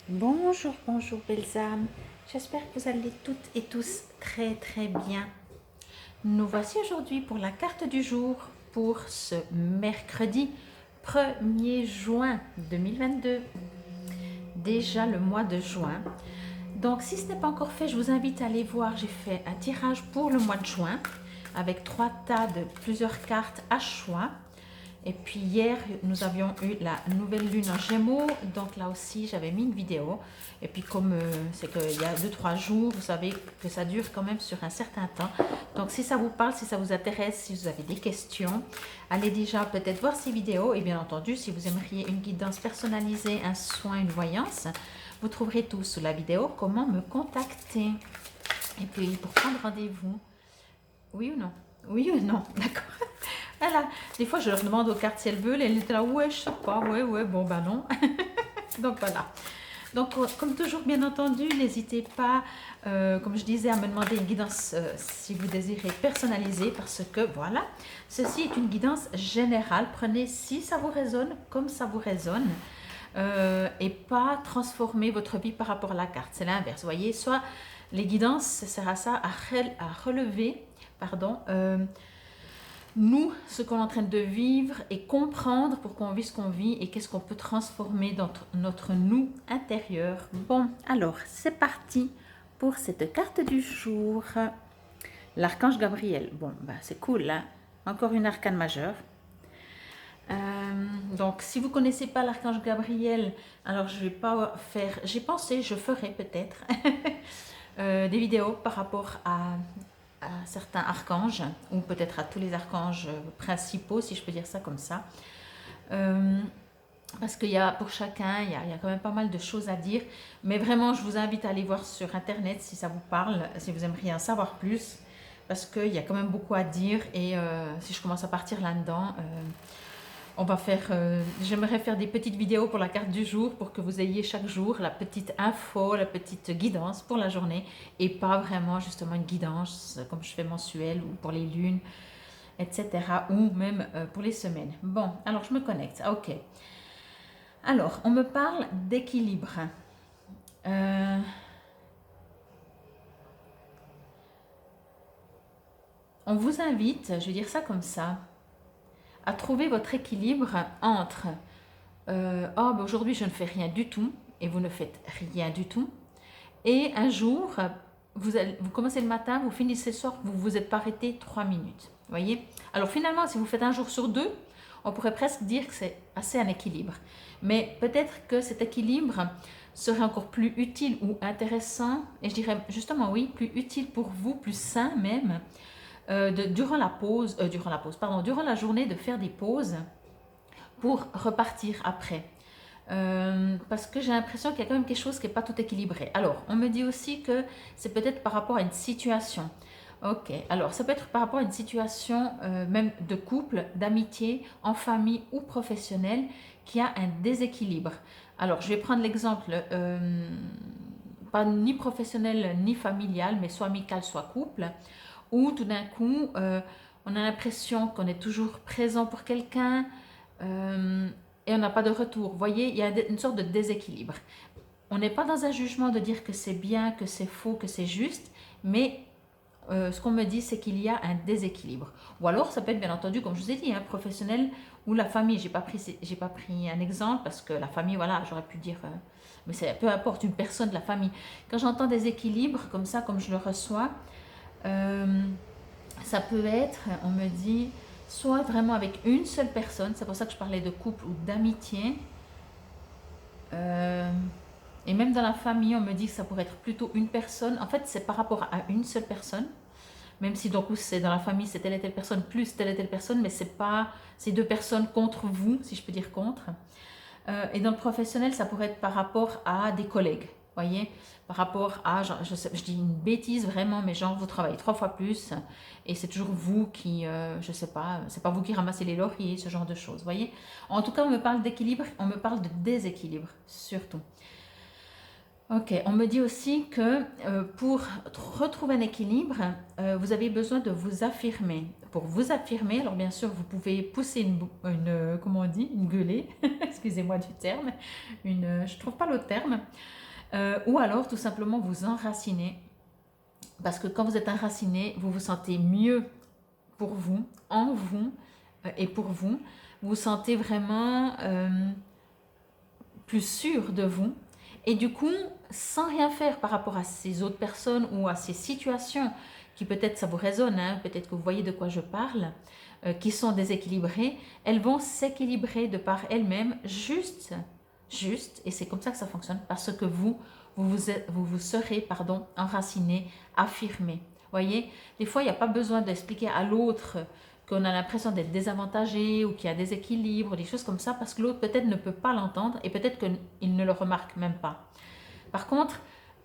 Bonjour, bonjour belles âmes. J'espère que vous allez toutes et tous très très bien. Nous voici aujourd'hui pour la carte du jour pour ce mercredi 1er juin 2022. Déjà le mois de juin. Donc si ce n'est pas encore fait, je vous invite à aller voir. J'ai fait un tirage pour le mois de juin avec 3 tas de plusieurs cartes à choix. Et puis hier, nous avions eu la nouvelle lune en Gémeaux, donc là aussi j'avais mis une vidéo. Et puis comme c'est qu'il y a 2-3 jours, vous savez que ça dure quand même sur un certain temps. Donc si ça vous parle, si ça vous intéresse, si vous avez des questions, allez déjà peut-être voir ces vidéos. Et bien entendu, si vous aimeriez une guidance personnalisée, un soin, une voyance, vous trouverez tout sous la vidéo comment me contacter. Et puis pour prendre rendez-vous, oui ou non? Oui ou non? D'accord. Voilà. Des fois, je leur demande aux cartes si elles veulent. Et elles étaient là, ouais, je sais pas, ouais, bon, bah non. Donc voilà. Donc, comme toujours, bien entendu, n'hésitez pas, comme je disais, à me demander une guidance si vous désirez personnaliser, parce que voilà, ceci est une guidance générale. Prenez si ça vous résonne, comme ça vous résonne. Et pas transformer votre vie par rapport à la carte. C'est l'inverse. Vous voyez, soit les guidances, ça sert à ça, à relever, pardon, nous, ce qu'on est en train de vivre et comprendre pourquoi on vit ce qu'on vit et qu'est-ce qu'on peut transformer dans notre nous intérieur. Bon, alors, c'est parti pour cette carte du jour. L'archange Gabriel. Bon, bah, c'est cool, hein? Encore une arcane majeure. Donc, si vous ne connaissez pas l'archange Gabriel, alors je vais pas faire... J'ai pensé, je ferai peut-être des vidéos par rapport à certains archanges, ou peut-être à tous les archanges principaux, si je peux dire ça comme ça. Parce qu'il y a pour chacun, il y a quand même pas mal de choses à dire. Mais vraiment, je vous invite à aller voir sur Internet si ça vous parle, si vous aimeriez en savoir plus. Parce qu'il y a quand même beaucoup à dire. Et si je commence à partir là-dedans, on va faire, j'aimerais faire des petites vidéos pour la carte du jour pour que vous ayez chaque jour la petite info, la petite guidance pour la journée et pas vraiment justement une guidance comme je fais mensuelle ou pour les lunes, etc. ou même pour les semaines. Bon, alors je me connecte. Ok. Alors, on me parle d'équilibre. Euh, on vous invite, je vais dire ça comme ça, à trouver votre équilibre entre oh, ben aujourd'hui je ne fais rien du tout et vous ne faites rien du tout. Et un jour, vous commencez le matin, vous finissez le soir, vous ne vous êtes pas arrêté 3 minutes. Voyez. Alors finalement, si vous faites un jour sur deux, on pourrait presque dire que c'est assez un équilibre. Mais peut-être que cet équilibre serait encore plus utile ou intéressant, et je dirais justement oui, plus utile pour vous, plus sain même, durant durant la journée, de faire des pauses pour repartir après. Parce que j'ai l'impression qu'il y a quand même quelque chose qui n'est pas tout équilibré. Alors, on me dit aussi que c'est peut-être par rapport à une situation. Ok, alors ça peut être par rapport à une situation même de couple, d'amitié, en famille ou professionnelle qui a un déséquilibre. Alors, je vais prendre l'exemple, pas ni professionnel ni familial, mais soit amical, soit couple, où tout d'un coup, on a l'impression qu'on est toujours présent pour quelqu'un, et on n'a pas de retour. Vous voyez, il y a une sorte de déséquilibre. On n'est pas dans un jugement de dire que c'est bien, que c'est faux, que c'est juste, mais ce qu'on me dit, c'est qu'il y a un déséquilibre. Ou alors, ça peut être bien entendu, comme je vous ai dit, professionnel ou la famille. J'ai pas pris un exemple parce que la famille, voilà, j'aurais pu dire, mais c'est peu importe, une personne de la famille. Quand j'entends des équilibres comme ça, comme je le reçois, euh, ça peut être, on me dit, soit vraiment avec une seule personne, c'est pour ça que je parlais de couple ou d'amitié. Euh, et même dans la famille, on me dit que ça pourrait être plutôt une personne. En fait, c'est par rapport à une seule personne. Même si donc c'est dans la famille, c'est telle et telle personne plus telle et telle personne, mais c'est pas ces deux personnes contre vous, si je peux dire contre. Et dans le professionnel, ça pourrait être par rapport à des collègues. Voyez, par rapport à, je dis une bêtise vraiment, mais genre vous travaillez 3 fois plus et c'est toujours vous qui, je sais pas, c'est pas vous qui ramassez les lauriers, ce genre de choses. Voyez, en tout cas, on me parle d'équilibre, on me parle de déséquilibre surtout. Ok, on me dit aussi que pour retrouver un équilibre, vous avez besoin de vous affirmer. Pour vous affirmer, alors bien sûr, vous pouvez pousser comment on dit, une gueulée, excusez-moi du terme, je ne trouve pas l'autre terme, ou alors tout simplement vous enraciner, parce que quand vous êtes enraciné, vous vous sentez mieux pour vous, en vous et pour vous. Vous vous sentez vraiment plus sûr de vous. Et du coup, sans rien faire par rapport à ces autres personnes ou à ces situations qui peut-être ça vous résonne, hein, peut-être que vous voyez de quoi je parle, qui sont déséquilibrées, elles vont s'équilibrer de par elles-mêmes juste, et c'est comme ça que ça fonctionne, parce que vous serez, enraciné, affirmé. Voyez, des fois, il n'y a pas besoin d'expliquer à l'autre qu'on a l'impression d'être désavantagé ou qu'il y a des équilibres, des choses comme ça, parce que l'autre peut-être ne peut pas l'entendre et peut-être qu'il ne le remarque même pas. Par contre,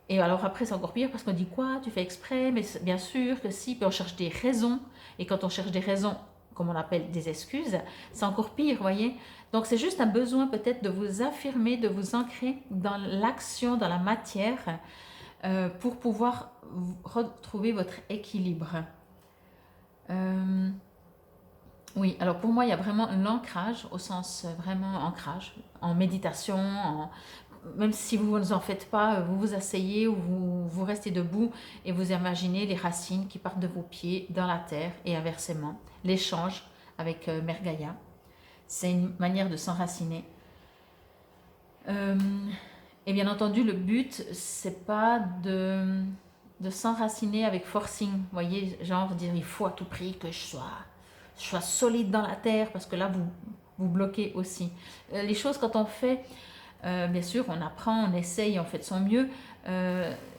et alors après c'est encore pire parce qu'on dit quoi, tu fais exprès, mais bien sûr que si, puis on cherche des raisons, et quand on cherche des raisons, comme on appelle des excuses, c'est encore pire, voyez. Donc c'est juste un besoin peut-être de vous affirmer, de vous ancrer dans l'action, dans la matière, pour pouvoir retrouver votre équilibre. Oui, alors pour moi, il y a vraiment l'ancrage, au sens vraiment ancrage, en méditation, même si vous ne en faites pas, vous vous asseyez ou vous restez debout et vous imaginez les racines qui partent de vos pieds dans la terre et inversement. L'échange avec Mère Gaïa, c'est une manière de s'enraciner. Et bien entendu, le but, c'est pas de s'enraciner avec forcing, vous voyez, genre dire il faut à tout prix que je sois solide dans la terre, parce que là, vous bloquez aussi. Les choses, quand on fait, bien sûr, on apprend, on essaye, on fait de son mieux,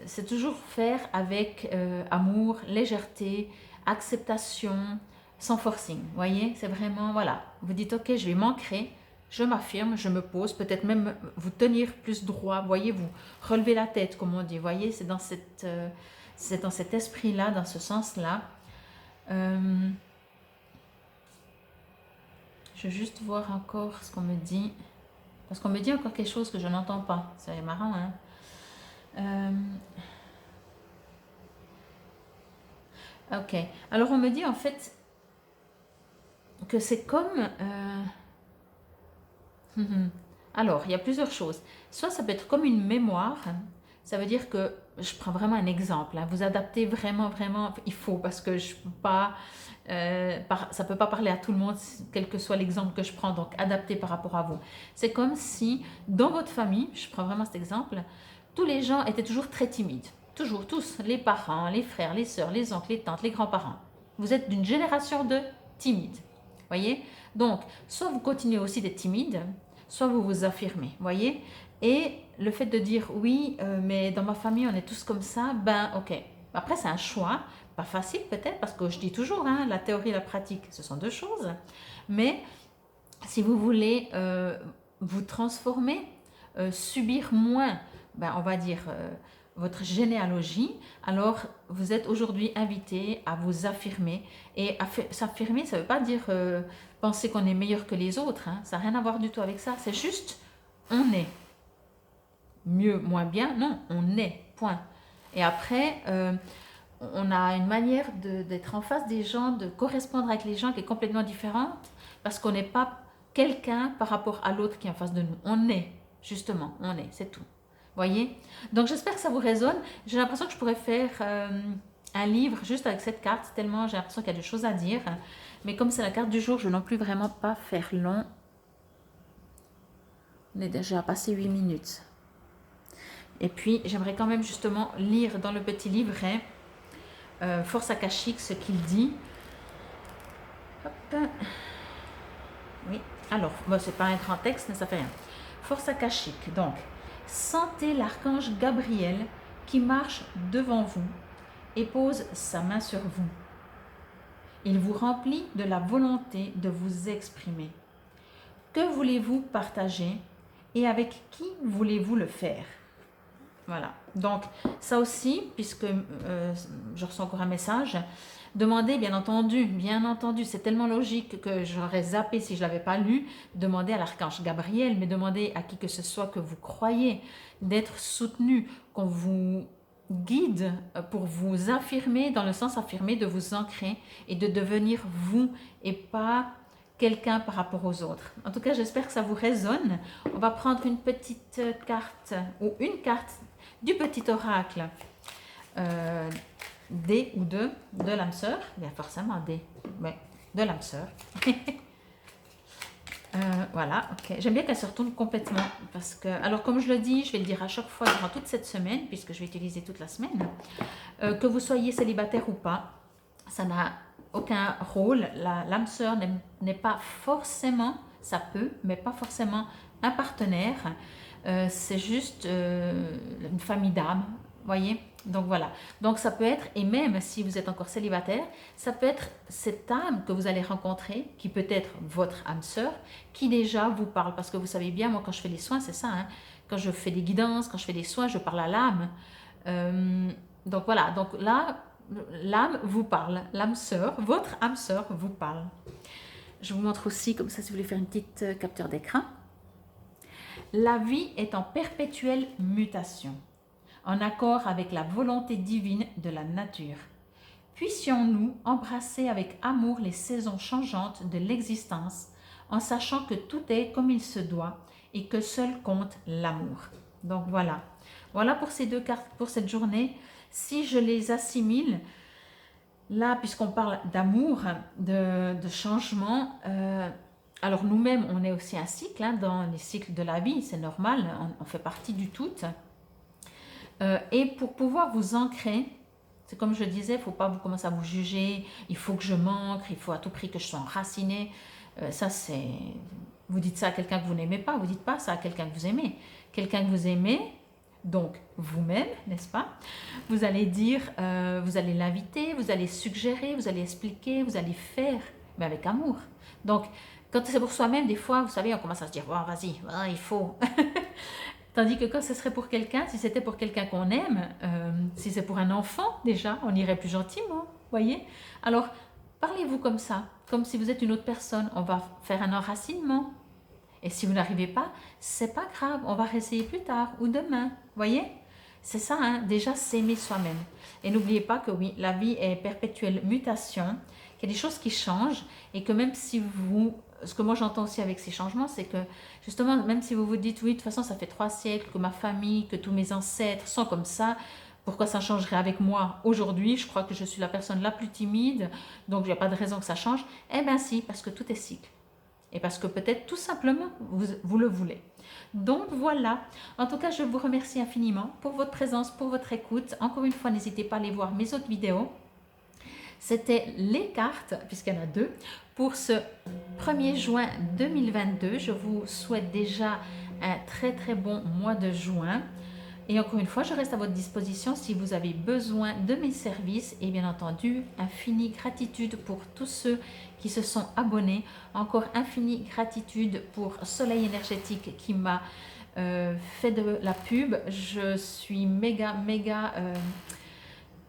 c'est toujours faire avec amour, légèreté, acceptation, sans forcing, vous voyez, c'est vraiment, voilà, vous dites, ok, je vais m'ancrer, je m'affirme, je me pose, peut-être même vous tenir plus droit, voyez, vous relevez la tête, comme on dit, voyez, c'est dans cet esprit-là, dans ce sens-là. Je vais juste voir encore ce qu'on me dit. Parce qu'on me dit encore quelque chose que je n'entends pas. C'est marrant, hein. Ok. Alors, on me dit en fait que c'est comme... Alors, il y a plusieurs choses. Soit ça peut être comme une mémoire. Ça veut dire que, je prends vraiment un exemple, hein, vous adaptez vraiment, il faut, parce que je peux pas... ça ne peut pas parler à tout le monde, quel que soit l'exemple que je prends, donc adapté par rapport à vous. C'est comme si, dans votre famille, je prends vraiment cet exemple, tous les gens étaient toujours très timides. Toujours, tous, les parents, les frères, les sœurs, les oncles, les tantes, les grands-parents. Vous êtes d'une génération de timides. Voyez? Donc, soit vous continuez aussi d'être timide, soit vous vous affirmez. Voyez? Et le fait de dire oui, mais dans ma famille, on est tous comme ça, ben ok. Après, c'est un choix. Pas facile peut-être, parce que je dis toujours, hein, la théorie et la pratique, ce sont deux choses. Mais si vous voulez vous transformer, subir moins, ben, on va dire, votre généalogie, alors vous êtes aujourd'hui invité à vous affirmer. Et s'affirmer, ça ne veut pas dire penser qu'on est meilleur que les autres. Hein. Ça n'a rien à voir du tout avec ça. C'est juste, on est. Mieux, moins bien, non, on est, point. Et après... on a une manière d'être en face des gens, de correspondre avec les gens qui est complètement différente, parce qu'on n'est pas quelqu'un par rapport à l'autre qui est en face de nous. On est, justement, on est, c'est tout. Voyez? Donc j'espère que ça vous résonne. J'ai l'impression que je pourrais faire un livre juste avec cette carte, tellement j'ai l'impression qu'il y a des choses à dire. Mais comme c'est la carte du jour, je ne veux non plus vraiment pas faire long. On est déjà passé 8 minutes. Et puis j'aimerais quand même justement lire dans le petit livret Force akashique, ce qu'il dit. Hop. Oui, alors, bon, c'est pas un grand texte, mais ça fait rien. Force akashique, donc, sentez l'archange Gabriel qui marche devant vous et pose sa main sur vous. Il vous remplit de la volonté de vous exprimer. Que voulez-vous partager et avec qui voulez-vous le faire? Voilà, donc ça aussi, puisque je reçois encore un message, Demandez, bien entendu, c'est tellement logique que j'aurais zappé si je ne l'avais pas lu. Demandez à l'archange Gabriel, mais demandez à qui que ce soit que vous croyez d'être soutenu, qu'on vous guide pour vous affirmer, dans le sens affirmé, de vous ancrer et de devenir vous et pas quelqu'un par rapport aux autres. En tout cas, j'espère que ça vous résonne. On va prendre une petite carte ou une carte du petit oracle D ou de l'âme sœur. Bien forcément D, mais de l'âme sœur. Voilà, ok. J'aime bien qu'elle se retourne complètement parce que, alors comme je le dis, je vais le dire à chaque fois durant toute cette semaine, puisque je vais utiliser toute la semaine, que vous soyez célibataire ou pas, ça n'a aucun rôle. L'âme sœur n'est pas forcément, ça peut, mais pas forcément un partenaire. C'est juste une famille d'âmes, voyez. Donc voilà, donc ça peut être, et même si vous êtes encore célibataire, ça peut être cette âme que vous allez rencontrer, qui peut être votre âme sœur, qui déjà vous parle, parce que vous savez bien, moi quand je fais les soins, c'est ça, hein, quand je fais des guidances, quand je fais des soins, je parle à l'âme. Donc voilà, donc là, l'âme vous parle, l'âme sœur, votre âme sœur vous parle. Je vous montre aussi, comme ça, si vous voulez faire une petite capture d'écran. La vie est en perpétuelle mutation, en accord avec la volonté divine de la nature. Puissions-nous embrasser avec amour les saisons changeantes de l'existence, en sachant que tout est comme il se doit et que seul compte l'amour. Donc voilà, voilà pour ces deux cartes pour cette journée. Si je les assimile, là, puisqu'on parle d'amour, de changement, alors nous-mêmes, on est aussi un cycle, hein, dans les cycles de la vie, c'est normal, on fait partie du tout. Et pour pouvoir vous ancrer, c'est comme je disais, il ne faut pas vous commencer à vous juger, il faut que je m'ancre, il faut à tout prix que je sois enracinée. Ça, c'est... Vous dites ça à quelqu'un que vous n'aimez pas, vous ne dites pas ça à quelqu'un que vous aimez. Quelqu'un que vous aimez, donc vous-même, n'est-ce pas? Vous allez dire, vous allez l'inviter, vous allez suggérer, vous allez expliquer, vous allez faire, mais avec amour. Donc, quand c'est pour soi-même, des fois, vous savez, on commence à se dire, oh, vas-y, il faut... Tandis que quand ce serait pour quelqu'un, si c'était pour quelqu'un qu'on aime, si c'est pour un enfant déjà, on irait plus gentiment, voyez. Alors, parlez-vous comme ça, comme si vous êtes une autre personne. On va faire un enracinement. Et si vous n'arrivez pas, c'est pas grave, on va réessayer plus tard ou demain, voyez. C'est ça, hein, déjà s'aimer soi-même. Et n'oubliez pas que oui, la vie est perpétuelle mutation, qu'il y a des choses qui changent et que même si vous... Ce que moi j'entends aussi avec ces changements, c'est que justement, même si vous vous dites, oui, de toute façon, ça fait 3 siècles que ma famille, que tous mes ancêtres sont comme ça, pourquoi ça changerait avec moi aujourd'hui? Je crois que je suis la personne la plus timide, donc il n'y a pas de raison que ça change. Eh bien si, parce que tout est cycle. Et parce que peut-être tout simplement, vous le voulez. Donc voilà, en tout cas, je vous remercie infiniment pour votre présence, pour votre écoute. Encore une fois, n'hésitez pas à aller voir mes autres vidéos. C'était les cartes, puisqu'il y en a 2, pour ce 1er juin 2022. Je vous souhaite déjà un très très bon mois de juin. Et encore une fois, je reste à votre disposition si vous avez besoin de mes services. Et bien entendu, infinie gratitude pour tous ceux qui se sont abonnés. Encore infinie gratitude pour Soleil Énergétique qui m'a fait de la pub. Je suis méga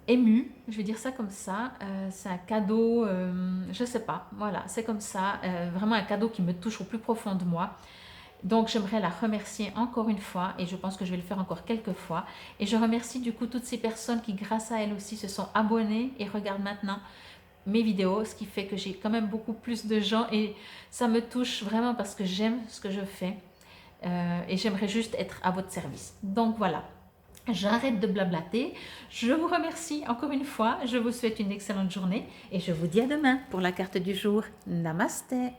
émue, je vais dire ça comme ça, c'est un cadeau, je sais pas, voilà, c'est comme ça, vraiment un cadeau qui me touche au plus profond de moi. Donc j'aimerais la remercier encore une fois et je pense que je vais le faire encore quelques fois. Et je remercie du coup toutes ces personnes qui grâce à elles aussi se sont abonnées et regardent maintenant mes vidéos, ce qui fait que j'ai quand même beaucoup plus de gens et ça me touche vraiment parce que j'aime ce que je fais et j'aimerais juste être à votre service. Donc voilà. J'arrête de blablater, je vous remercie encore une fois, je vous souhaite une excellente journée et je vous dis à demain pour la carte du jour. Namasté.